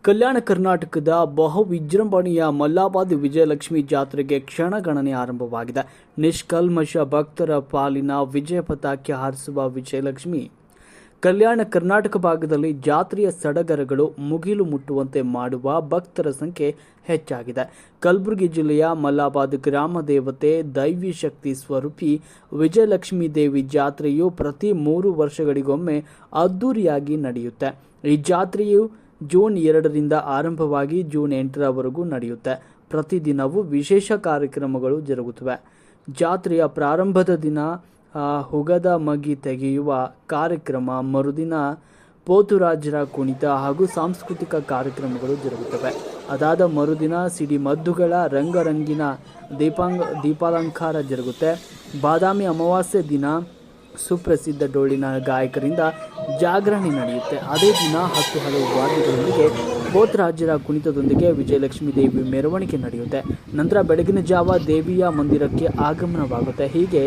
ಕಲ್ಯಾಣ ಕರ್ನಾಟಕದ ಬಹು ವಿಜೃಂಭಣೆಯ ಮಲ್ಲಾಬಾದ್ ವಿಜಯಲಕ್ಷ್ಮಿ ಜಾತ್ರೆಗೆ ಕ್ಷಣಗಣನೆ ಆರಂಭವಾಗಿದೆ. ನಿಷ್ಕಲ್ಮಶ ಭಕ್ತರ ಪಾಲಿನ ವಿಜಯ ಪತಾಕೆ ಹಾರಿಸುವ ವಿಜಯಲಕ್ಷ್ಮಿ ಕಲ್ಯಾಣ ಕರ್ನಾಟಕ ಭಾಗದಲ್ಲಿ ಜಾತ್ರೆಯ ಸಡಗರಗಳು ಮುಗಿಲು ಮುಟ್ಟುವಂತೆ ಮಾಡುವ ಭಕ್ತರ ಸಂಖ್ಯೆ ಹೆಚ್ಚಾಗಿದೆ. ಕಲಬುರಗಿ ಜಿಲ್ಲೆಯ ಮಲ್ಲಾಬಾದ್ ಗ್ರಾಮ ದೇವತೆ ದೈವಿ ಶಕ್ತಿ ಸ್ವರೂಪಿ ವಿಜಯಲಕ್ಷ್ಮಿ ದೇವಿ ಜಾತ್ರೆಯು ಪ್ರತಿ 3 ವರ್ಷಗಳಿಗೊಮ್ಮೆ ಅದ್ದೂರಿಯಾಗಿ ನಡೆಯುತ್ತೆ. ಈ ಜಾತ್ರೆಯು ಜೂನ್ 2ರಿಂದ ಆರಂಭವಾಗಿ ಜೂನ್ 8ರವರೆಗೂ ನಡೆಯುತ್ತೆ. ಪ್ರತಿದಿನವೂ ವಿಶೇಷ ಕಾರ್ಯಕ್ರಮಗಳು ಜರುಗುತ್ತವೆ. ಜಾತ್ರೆಯ ಪ್ರಾರಂಭದ ದಿನ ಹುಗದ ಮಗಿ ತೆಗೆಯುವ ಕಾರ್ಯಕ್ರಮ, ಮರುದಿನ ಪೋತುರಾಜರ ಕುಣಿತ ಹಾಗೂ ಸಾಂಸ್ಕೃತಿಕ ಕಾರ್ಯಕ್ರಮಗಳು ಜರುಗುತ್ತವೆ. ಅದಾದ ಮರುದಿನ ಸಿಡಿಮದ್ದುಗಳ ರಂಗರಂಗಿನ ದೀಪಾಲಂಕಾರ ಜರುಗುತ್ತೆ. ಬಾದಾಮಿ ಅಮಾವಾಸ್ಯೆ ದಿನ ಸುಪ್ರಸಿದ್ಧ ಡೊಳ್ಳಿನ ಗಾಯಕರಿಂದ ಜಾಗರಣೆ ನಡೆಯುತ್ತೆ. ಅದೇ ದಿನ 10 ಹಲವು ವಾದ್ಯಗಳೊಂದಿಗೆ ಪೋತರಾಜರ ಕುಣಿತದೊಂದಿಗೆ ವಿಜಯಲಕ್ಷ್ಮಿ ದೇವಿ ಮೆರವಣಿಗೆ ನಡೆಯುತ್ತೆ. ನಂತರ ಬೆಳಗಿನ ಜಾವ ದೇವಿಯ ಮಂದಿರಕ್ಕೆ ಆಗಮನವಾಗುತ್ತೆ. ಹೀಗೆ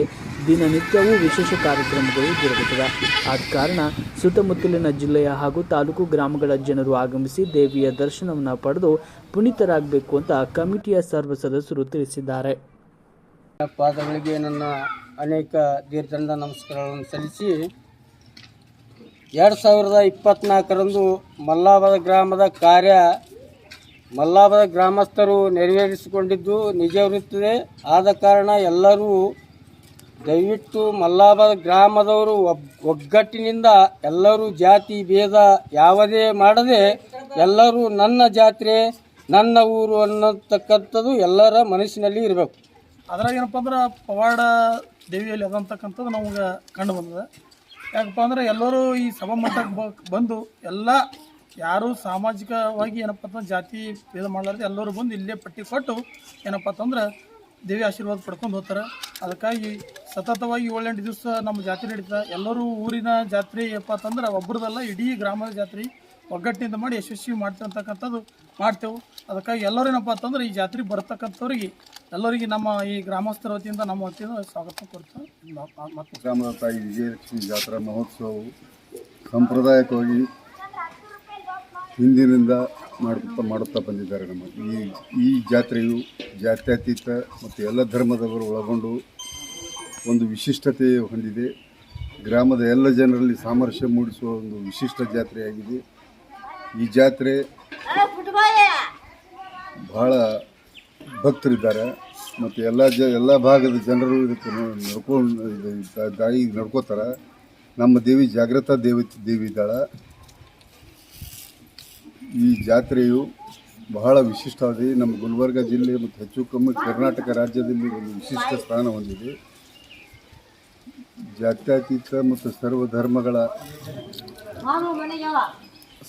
ದಿನನಿತ್ಯವೂ ವಿಶೇಷ ಕಾರ್ಯಕ್ರಮಗಳು ಜರುಗುತ್ತವೆ. ಆದ ಕಾರಣ ಸುತ್ತಮುತ್ತಲಿನ ಜಿಲ್ಲೆಯ ಹಾಗೂ ತಾಲೂಕು ಗ್ರಾಮಗಳ ಜನರು ಆಗಮಿಸಿ ದೇವಿಯ ದರ್ಶನವನ್ನು ಪಡೆದು ಪುನೀತರಾಗಬೇಕು ಅಂತ ಕಮಿಟಿಯ ಸರ್ವ ಸದಸ್ಯರು ತಿಳಿಸಿದ್ದಾರೆ. ಪಾದಗಳಿಗೆ ನನ್ನ ಅನೇಕ ದೀರ್ಘದಂಡ ನಮಸ್ಕಾರಗಳನ್ನು ಸಲ್ಲಿಸಿ 2024ರಂದು ಮಲ್ಲಾಬಾದ್ ಗ್ರಾಮದ ಮಲ್ಲಾಬಾದ್ ಗ್ರಾಮಸ್ಥರು ನೆರವೇರಿಸಿಕೊಂಡಿದ್ದು ನಿಜವಿರುತ್ತದೆ. ಆದ ಕಾರಣ ಎಲ್ಲರೂ ದಯವಿಟ್ಟು ಮಲ್ಲಾಬಾದ್ ಗ್ರಾಮದವರು ಒಗ್ಗಟ್ಟಿನಿಂದ ಎಲ್ಲರೂ ಜಾತಿ ಭೇದ ಯಾವುದೇ ಮಾಡದೆ ಎಲ್ಲರೂ ನನ್ನ ಜಾತ್ರೆ ನನ್ನ ಊರು ಅನ್ನತಕ್ಕಂಥದ್ದು ಎಲ್ಲರ ಮನಸ್ಸಿನಲ್ಲಿ ಇರಬೇಕು. ಅದ್ರಾಗ ಏನಪ್ಪ ಅಂದ್ರೆ ಪವಾಡ ದೇವಿಯಲ್ಲಿ ಅದಂತಕ್ಕಂಥದ್ದು ನಮಗೆ ಕಂಡು ಬಂದಿದೆ. ಯಾಕಪ್ಪ ಅಂದ್ರೆ ಎಲ್ಲರೂ ಈ ಸಭಾಮಂಟಪಕ್ಕೆ ಬಂದು ಎಲ್ಲ ಯಾರು ಸಾಮಾಜಿಕವಾಗಿ ಏನಪ್ಪ ಅಂತಂದ್ರೆ ಜಾತಿ ಭೇದ ಮಾಡಲಾರ್ದು ಎಲ್ಲರೂ ಬಂದು ಇಲ್ಲೇ ಪಟ್ಟಿ ಕೊಟ್ಟು ಏನಪ್ಪ ಅಂತಂದ್ರೆ ದೇವಿ ಆಶೀರ್ವಾದ ಪಡ್ಕೊಂಡು ಹೋಗ್ತಾರೆ. ಅದಕ್ಕಾಗಿ ಸತತವಾಗಿ 7-8 ದಿವಸ ನಮ್ಮ ಜಾತ್ರೆ ನಡೀತದೆ. ಎಲ್ಲರೂ ಊರಿನ ಜಾತ್ರೆ ಏನಪ್ಪ ಅಂತಂದ್ರೆ ಒಬ್ಬರದಲ್ಲ, ಇಡೀ ಗ್ರಾಮದ ಜಾತ್ರೆ ಒಗ್ಗಟ್ಟಿನಿಂದ ಮಾಡಿ ಯಶಸ್ವಿ ಮಾಡ್ತಿರ್ತಕ್ಕಂಥದ್ದು ಮಾಡ್ತೇವೆ. ಅದಕ್ಕಾಗಿ ಎಲ್ಲರೂ ಏನಪ್ಪ ಅಂತಂದ್ರೆ ಈ ಜಾತ್ರೆಗೆ ಬರ್ತಕ್ಕಂಥವ್ರಿಗೆ ಎಲ್ಲರಿಗೆ ನಮ್ಮ ಈ ಗ್ರಾಮಸ್ಥರ ವತಿಯಿಂದ ನಮ್ಮ ವತಿಯಿಂದ ಸ್ವಾಗತ ಕೊಡ್ತೇವೆ. ಗ್ರಾಮದ ತಾಯಿ ವಿಜಯಲಕ್ಷ್ಮಿ ಜಾತ್ರಾ ಮಹೋತ್ಸವವು ಸಾಂಪ್ರದಾಯಿಕವಾಗಿ ಹಿಂದಿನಿಂದ ಮಾಡುತ್ತಾ ಬಂದಿದ್ದಾರೆ. ಈ ಜಾತ್ರೆಯು ಜಾತ್ಯತೀತ ಮತ್ತು ಎಲ್ಲ ಧರ್ಮದವರು ಒಳಗೊಂಡು ಒಂದು ವಿಶಿಷ್ಟತೆ ಹೊಂದಿದೆ. ಗ್ರಾಮದ ಎಲ್ಲ ಜನರಲ್ಲಿ ಸಾಮರಸ್ಯ ಮೂಡಿಸುವ ಒಂದು ವಿಶಿಷ್ಟ ಜಾತ್ರೆಯಾಗಿದೆ. ಈ ಜಾತ್ರೆ ಬಹಳ ಭಕ್ತರಿದ್ದಾರೆ ಮತ್ತು ಎಲ್ಲ ಭಾಗದ ಜನರು ಇದಕ್ಕೆ ತಾಯಿ ನಡ್ಕೋತಾರೆ. ನಮ್ಮ ದೇವಿ ಜಾಗೃತ ದೇವಿ ಇದ್ದಾಳೆ. ಈ ಜಾತ್ರೆಯು ಬಹಳ ವಿಶಿಷ್ಟವಾಗಿದೆ. ನಮ್ಮ ಗುಲ್ಬರ್ಗ ಜಿಲ್ಲೆ ಮತ್ತು ಹೆಚ್ಚು ಕಮ್ಮಿ ಕರ್ನಾಟಕ ರಾಜ್ಯದಲ್ಲಿ ಒಂದು ವಿಶಿಷ್ಟ ಸ್ಥಾನ ಹೊಂದಿದೆ. ಜಾತ್ಯತೀತ ಮತ್ತು ಸರ್ವಧರ್ಮಗಳ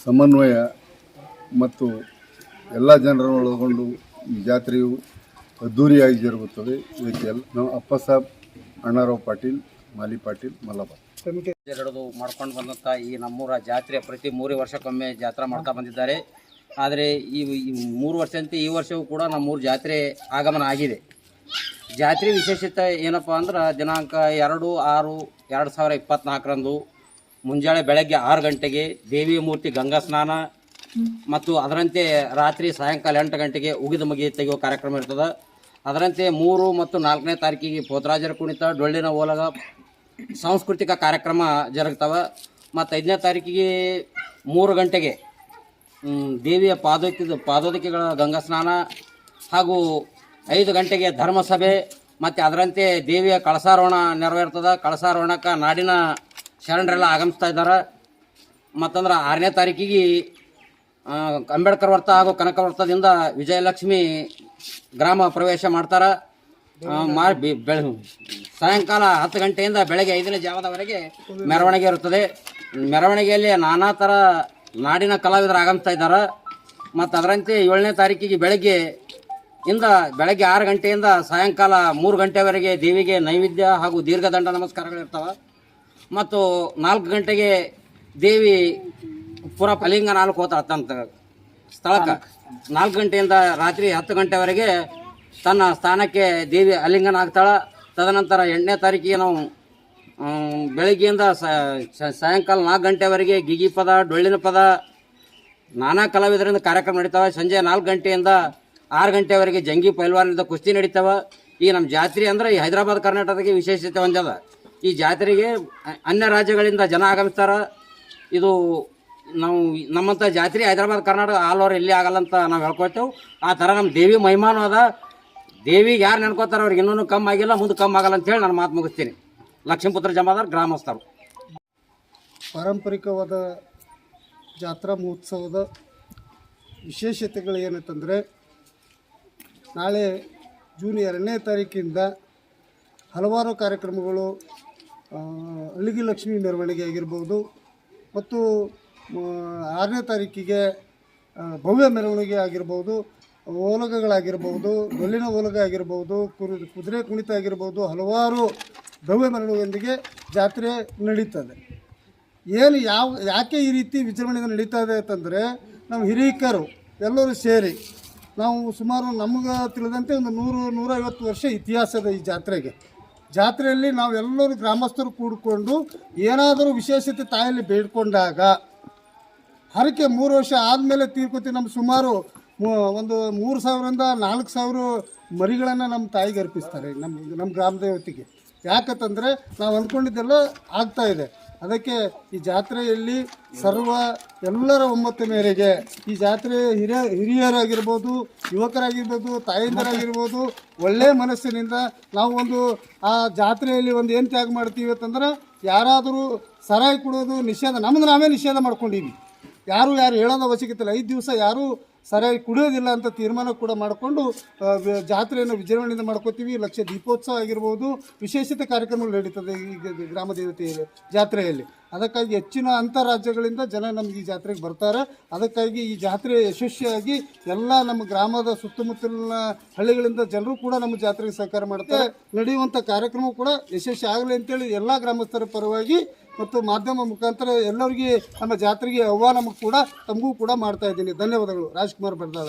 ಸಮನ್ವಯ ಮತ್ತು ಎಲ್ಲ ಜನರನ್ನು ಒಳಗೊಂಡು ಈ ಜಾತ್ರೆಯು ಅದ್ದೂರಿಯಾಗಿ ಜರುಗುತ್ತದೆ. ಇದಕ್ಕೆ ನಾವು ಅಪ್ಪಸಾಬ್ ಅಣ್ಣಾರಾವ್ ಪಾಟೀಲ್, ಮಾಲಿ ಪಾಟೀಲ್, ಮಲ್ಲಾಬಾದ್ ಹಿಡಿದು ಮಾಡ್ಕೊಂಡು ಬಂದಂಥ ಈ ನಮ್ಮೂರ ಜಾತ್ರೆ ಪ್ರತಿ 3 ವರ್ಷಕ್ಕೊಮ್ಮೆ ಜಾತ್ರೆ ಮಾಡ್ತಾ ಬಂದಿದ್ದಾರೆ. ಆದರೆ ಈ 3 ವರ್ಷದಂತೆ ಈ ವರ್ಷವೂ ಕೂಡ ನಮ್ಮೂರ ಜಾತ್ರೆ ಆಗಮನ ಆಗಿದೆ. ಜಾತ್ರೆ ವಿಶೇಷತೆ ಏನಪ್ಪ ಅಂದ್ರೆ ದಿನಾಂಕ 2/6/2024ರಂದು ಮುಂಜಾನೆ ಬೆಳಗ್ಗೆ 6 ಗಂಟೆಗೆ ದೇವಿಯ ಮೂರ್ತಿ ಗಂಗಾ ಸ್ನಾನ ಮತ್ತು ಅದರಂತೆ ರಾತ್ರಿ ಸಾಯಂಕಾಲ 8 ಗಂಟೆಗೆ ಉಗಿದ ಮಗಿ ತೆಗೆಯುವ ಕಾರ್ಯಕ್ರಮ ಇರ್ತದೆ. ಅದರಂತೆ 3 ಮತ್ತು 4ನೇ ತಾರೀಕಿಗೆ ಪೋತರಾಜರ ಕುಣಿತ, ಡೊಳ್ಳಿನ ಓಲಗ, ಸಾಂಸ್ಕೃತಿಕ ಕಾರ್ಯಕ್ರಮ ಜರುಗ್ತವೆ. ಮತ್ತು 5ನೇ ತಾರೀಕಿಗೆ 3 ಗಂಟೆಗೆ ದೇವಿಯ ಪಾದೋದಕಿಗಳ ಗಂಗಾ ಸ್ನಾನ ಹಾಗೂ 5 ಗಂಟೆಗೆ ಧರ್ಮಸಭೆ ಮತ್ತು ಅದರಂತೆ ದೇವಿಯ ಕಳಸಾರೋಹಣ ನೆರವೇರ್ತದೆ. ಕಳಸಾರೋಹಣಕ್ಕೆ ನಾಡಿನ ಶರಣರೆಲ್ಲ ಆಗಮಿಸ್ತಾ ಇದ್ದಾರೆ. ಮತ್ತಂದ್ರೆ 6ನೇ ತಾರೀಕಿಗೆ ಅಂಬೇಡ್ಕರ್ ವೃತ್ತ ಹಾಗೂ ಕನಕ ವೃತ್ತದಿಂದ ವಿಜಯಲಕ್ಷ್ಮಿ ಗ್ರಾಮ ಪ್ರವೇಶ ಮಾಡ್ತಾರೆ. ಸಾಯಂಕಾಲ 10 ಗಂಟೆಯಿಂದ ಬೆಳಗ್ಗೆ 5ನೇ ಜಾವದವರೆಗೆ ಮೆರವಣಿಗೆ ಇರುತ್ತದೆ. ಮೆರವಣಿಗೆಯಲ್ಲಿ ನಾನಾ ಥರ ನಾಡಿನ ಕಲಾವಿದರು ಆಗಮಿಸ್ತಾ ಇದ್ದಾರೆ. ಮತ್ತು ಅದರಂತೆ 7ನೇ ತಾರೀಕಿಗೆ ಬೆಳಗ್ಗೆ 6 ಗಂಟೆಯಿಂದ ಸಾಯಂಕಾಲ 3 ಗಂಟೆವರೆಗೆ ದೇವಿಗೆ ನೈವೇದ್ಯ ಹಾಗೂ ದೀರ್ಘದಂಡ ನಮಸ್ಕಾರಗಳಿರ್ತವೆ. ಮತ್ತು 4 ಗಂಟೆಗೆ ದೇವಿ ಪುರ ಫಲಿಂಗ 4 ಹೋಗ್ತಾಳಂತ ಸ್ಥಳಕ್ಕೆ. 4 ಗಂಟೆಯಿಂದ ರಾತ್ರಿ 10 ಗಂಟೆವರೆಗೆ ತನ್ನ ಸ್ಥಾನಕ್ಕೆ ದೇವಿ ಅಲಿಂಗನ ಆಗ್ತಾಳೆ. ತದನಂತರ 8ನೇ ತಾರೀಕಿಗೆ ನಾವು ಬೆಳಗ್ಗೆಯಿಂದ ಸಾಯಂಕಾಲ 4 ಗಂಟೆವರೆಗೆ ಗಿಗಿ ಪದ, ಡೊಳ್ಳಿನ ಪದ ನಾನಾ ಕಲಾವಿದರಿಂದ ಕಾರ್ಯಕ್ರಮ ನಡೀತಾವೆ. ಸಂಜೆ 4 ಗಂಟೆಯಿಂದ 6 ಗಂಟೆವರೆಗೆ ಜಂಗಿ ಪೈಲ್ವಾನದಿಂದ ಕುಸ್ತಿ ನಡೀತಾವೆ. ಈ ನಮ್ಮ ಜಾತ್ರೆ ಅಂದ್ರೆ ಈ ಹೈದರಾಬಾದ್ ಕರ್ನಾಟಕಕ್ಕೆ ವಿಶೇಷತೆ ಹೊಂದದ. ಈ ಜಾತ್ರೆಗೆ ಅನ್ಯ ರಾಜ್ಯಗಳಿಂದ ಜನ ಆಗಮಿಸ್ತಾರ. ಇದು ನಾವು ನಮ್ಮಂಥ ಜಾತ್ರೆ ಹೈದರಾಬಾದ್ ಕರ್ನಾಟಕ ಆಲ್ ಓವರ್ ಎಲ್ಲಿ ಆಗಲ್ಲ ಅಂತ ನಾವು ಹೇಳ್ಕೊಳ್ತೇವೆ. ಆ ಥರ ನಮ್ಮ ದೇವಿ ಮಹಿಮಾನು ಅದ. ದೇವಿಗೆ ಯಾರು ನೆನ್ಕೋತಾರ ಅವ್ರಿಗೆ ಇನ್ನೂ ಕಮ್ಮಿ ಆಗಿಲ್ಲ, ಮುಂದೆ ಕಮ್ಮಿ ಆಗಲ್ಲ ಅಂತೇಳಿ ನಾನು ಮಾತು ಮುಗಿಸ್ತೀನಿ. ಲಕ್ಷ್ಮೀಪುತ್ರ ಜಮಾದಾರ್ ಗ್ರಾಮಸ್ಥರು. ಪಾರಂಪರಿಕವಾದ ಜಾತ್ರಾ ಮಹೋತ್ಸವದ ವಿಶೇಷತೆಗಳು ಏನಂತಂದರೆ, ನಾಳೆ ಜೂನ್ 2ನೇ ತಾರೀಕಿಂದ ಹಲವಾರು ಕಾರ್ಯಕ್ರಮಗಳು, ಅಲ್ಲಿಗೆ ಲಕ್ಷ್ಮೀ ಮೆರವಣಿಗೆ ಆಗಿರ್ಬೋದು, ಮತ್ತು 6ನೇ ತಾರೀಕಿಗೆ ಭವ್ಯ ಮೆರವಣಿಗೆ ಆಗಿರ್ಬೋದು, ಓಲಗಗಳಾಗಿರ್ಬೋದು, ಡೊಳ್ಳಿನ ಓಲಗ ಆಗಿರ್ಬೋದು, ಕುದುರೆ ಕುಣಿತ ಆಗಿರ್ಬೋದು, ಹಲವಾರು ಭವ್ಯ ಮೆರವಣಿಗೆಯೊಂದಿಗೆ ಜಾತ್ರೆ ನಡೀತದೆ. ಯಾಕೆ ಈ ರೀತಿ ವಿಜೃಂಭಣೆಯಿಂದ ನಡೀತಾ ಇದೆ ಅಂತಂದರೆ, ನಾವು ಹಿರೀಕರು ಎಲ್ಲರೂ ಸೇರಿ ನಾವು ಸುಮಾರು ನಮಗೆ ತಿಳಿದಂತೆ ಒಂದು 100-150 ವರ್ಷ ಇತಿಹಾಸದ ಈ ಜಾತ್ರೆಯಲ್ಲಿ ನಾವೆಲ್ಲರೂ ಗ್ರಾಮಸ್ಥರು ಕೂಡಿಕೊಂಡು ಏನಾದರೂ ವಿಶೇಷತೆ ತಾಯಲ್ಲಿ ಬೇಡ್ಕೊಂಡಾಗ ಹರಕೆ 3 ವರ್ಷ ಆದಮೇಲೆ ತೀರ್ಕೊತೀವಿ. ನಮ್ಮ ಸುಮಾರು ಒಂದು 3,000ರಿಂದ 4,000 ಮರಿಗಳನ್ನು ನಮ್ಮ ತಾಯಿಗೆ ಅರ್ಪಿಸ್ತಾರೆ, ನಮ್ಮ ಗ್ರಾಮ ದೇವತೆಗೆ. ಯಾಕಂತಂದರೆ ನಾವು ಅಂದ್ಕೊಂಡಿದ್ದೆಲ್ಲ ಆಗ್ತಾಯಿದೆ. ಅದಕ್ಕೆ ಈ ಜಾತ್ರೆಯಲ್ಲಿ ಎಲ್ಲರ ಒಮ್ಮತ ಮೇರೆಗೆ ಈ ಜಾತ್ರೆ ಹಿರಿಯರಾಗಿರ್ಬೋದು, ಯುವಕರಾಗಿರ್ಬೋದು, ತಾಯಂದಿರಾಗಿರ್ಬೋದು, ಒಳ್ಳೆಯ ಮನಸ್ಸಿನಿಂದ ನಾವು ಆ ಜಾತ್ರೆಯಲ್ಲಿ ಏನು ತ್ಯಾಗ ಮಾಡ್ತೀವಿ ಅಂತಂದ್ರೆ, ಯಾರಾದರೂ ಸರಾಯಿ ಕುಡಿಯೋದು ನಿಷೇಧ, ನಮ್ಮದು ನಾವೇ ನಿಷೇಧ ಮಾಡ್ಕೊಂಡಿವಿ. ಯಾರು ಹೇಳೋದು ಅವಶ್ಯಕತೆ ಇಲ್ಲ. 5 ದಿವಸ ಯಾರೂ ಸರಿಯಾಗಿ ಕುಡಿಯೋದಿಲ್ಲ ಅಂತ ತೀರ್ಮಾನ ಕೂಡ ಮಾಡಿಕೊಂಡು ಜಾತ್ರೆಯನ್ನು ವಿಜೃಂಭಣೆಯಿಂದ ಮಾಡ್ಕೋತೀವಿ. ಲಕ್ಷ ದೀಪೋತ್ಸವ ಆಗಿರ್ಬೋದು, ವಿಶೇಷತೆ ಕಾರ್ಯಕ್ರಮಗಳು ನಡೀತದೆ ಈ ಗ್ರಾಮ ದೇವತೆ ಜಾತ್ರೆಯಲ್ಲಿ. ಅದಕ್ಕಾಗಿ ಹೆಚ್ಚಿನ ಅಂತಾರಾಜ್ಯಗಳಿಂದ ಜನ ನಮಗೆ ಈ ಜಾತ್ರೆಗೆ ಬರ್ತಾರೆ. ಅದಕ್ಕಾಗಿ ಈ ಜಾತ್ರೆ ಯಶಸ್ವಿಯಾಗಿ ಎಲ್ಲ ನಮ್ಮ ಗ್ರಾಮದ ಸುತ್ತಮುತ್ತಲಿನ ಹಳ್ಳಿಗಳಿಂದ ಜನರು ಕೂಡ ನಮ್ಮ ಜಾತ್ರೆಗೆ ಸಹಕಾರ ಮಾಡ್ತಾರೆ. ನಡೆಯುವಂಥ ಕಾರ್ಯಕ್ರಮ ಕೂಡ ಯಶಸ್ವಿ ಆಗಲಿ ಅಂತೇಳಿ ಎಲ್ಲ ಗ್ರಾಮಸ್ಥರ ಪರವಾಗಿ ಮತ್ತು ಮಾಧ್ಯಮ ಮುಖಾಂತರ ಎಲ್ಲರಿಗೆ ನಮ್ಮ ಜಾತ್ರೆಗೆ ಆಹ್ವಾನ ಕೂಡ ತಮಗೂ ಕೂಡ ಮಾಡ್ತಾ ಇದ್ದೀನಿ. ಧನ್ಯವಾದಗಳು. ರಾಜ್ಕುಮಾರ್ ಬರ್ದಾಳ.